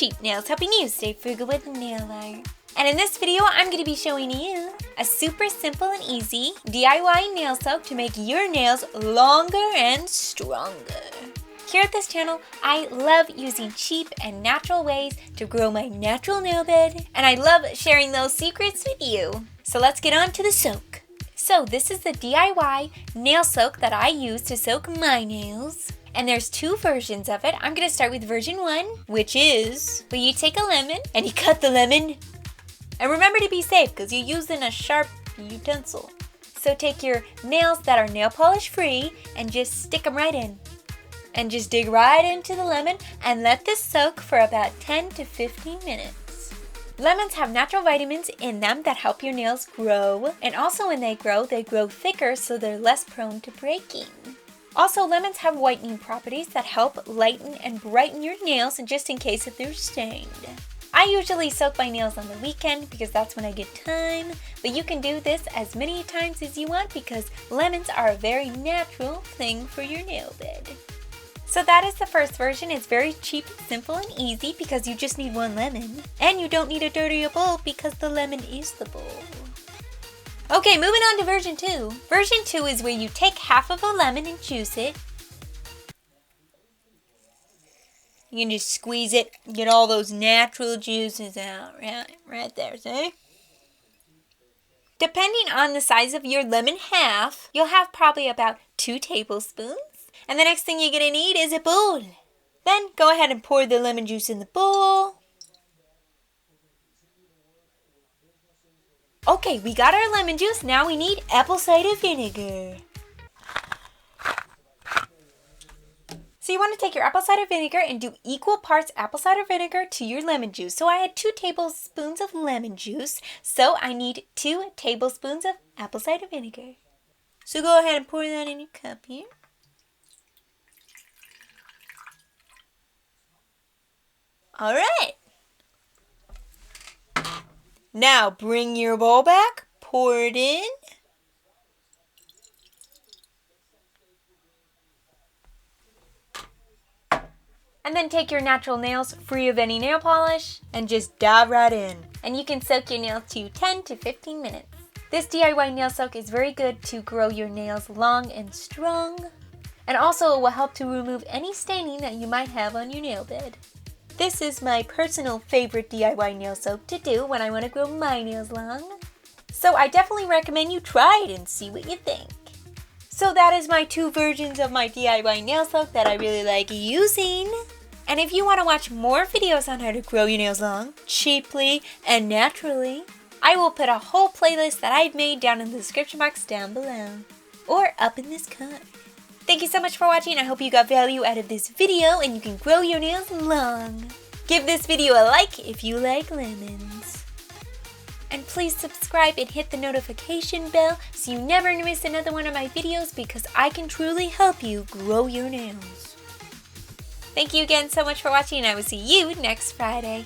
cheap nails, helping you stay frugal with nail art. And in this video, I'm going to be showing you a super simple and easy DIY nail soak to make your nails longer and stronger. Here at this channel, I love using cheap and natural ways to grow my natural nail bed, and I love sharing those secrets with you. So let's get on to the soak. So this is the DIY nail soak that I use to soak my nails. And there's two versions of it. I'm going to start with version 1, which is where you take a lemon and you cut the lemon. And remember to be safe because you're using a sharp utensil. So take your nails that are nail polish free and just stick them right in. And just dig right into the lemon and let this soak for about 10 to 15 minutes. Lemons have natural vitamins in them that help your nails grow. And also when they grow thicker so they're less prone to breaking. Also, lemons have whitening properties that help lighten and brighten your nails just in case if they're stained. I usually soak my nails on the weekend because that's when I get time, but you can do this as many times as you want because lemons are a very natural thing for your nail bed. So that is the first version. It's very cheap, simple, and easy because you just need one lemon. And you don't need a dirtier bowl because the lemon is the bowl. Okay, moving on to version 2. Version 2 is where you take half of a lemon and juice it. You can just squeeze it, get all those natural juices out, right there, see? Depending on the size of your lemon half, you'll have probably about 2 tablespoons. And the next thing you're going to need is a bowl. Then go ahead and pour the lemon juice in the bowl. Okay, we got our lemon juice. Now we need apple cider vinegar. So you want to take your apple cider vinegar and do equal parts apple cider vinegar to your lemon juice. So I had 2 tablespoons of lemon juice. So I need 2 tablespoons of apple cider vinegar. So go ahead and pour that in your cup here. All right. Now bring your bowl back, pour it in. And then take your natural nails free of any nail polish and just dive right in. And you can soak your nails to 10 to 15 minutes. This DIY nail soak is very good to grow your nails long and strong. And also it will help to remove any staining that you might have on your nail bed. This is my personal favorite DIY nail soak to do when I want to grow my nails long. So I definitely recommend you try it and see what you think. So that is my 2 versions of my DIY nail soak that I really like using. And if you want to watch more videos on how to grow your nails long, cheaply and naturally, I will put a whole playlist that I've made down in the description box down below. Or up in this card. Thank you so much for watching. I hope you got value out of this video and you can grow your nails long. Give this video a like if you like lemons. And please subscribe and hit the notification bell so you never miss another one of my videos because I can truly help you grow your nails. Thank you again so much for watching and I will see you next Friday.